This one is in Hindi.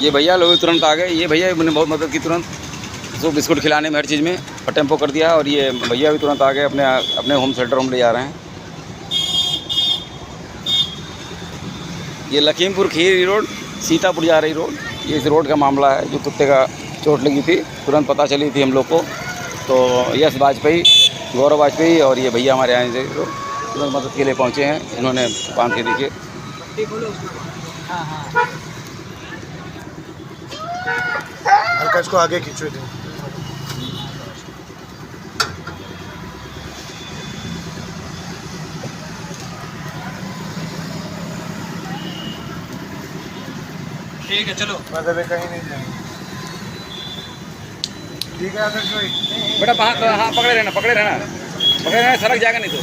ये भैया लोग तुरंत आ गए। ये भैया मैंने बहुत मदद की तुरंत, उसको बिस्कुट खिलाने में, हर चीज़ में, और टेम्पो कर दिया। और ये भैया भी तुरंत आ गए, अपने अपने होम शेल्टर होम ले जा रहे हैं। ये लखीमपुर खीरी रोड, सीतापुर जा रही रोड, ये इस रोड का मामला है जो कुत्ते का चोट लगी थी, तुरंत पता चली थी हम लोग को। तो यश वाजपेयी, गौरव वाजपेयी और ये भैया हमारे यहाँ से तुरंत मदद के लिए पहुँचे हैं। इन्होंने बांध के देखिए। हल्का इसको आगे खींचो थे। ठीक है चलो, मतलब कहीं नहीं जाएंगे। ठीक है आदर्श भाई, बेटा हाँ पकड़े रहना, सड़क जाएगा नहीं तो।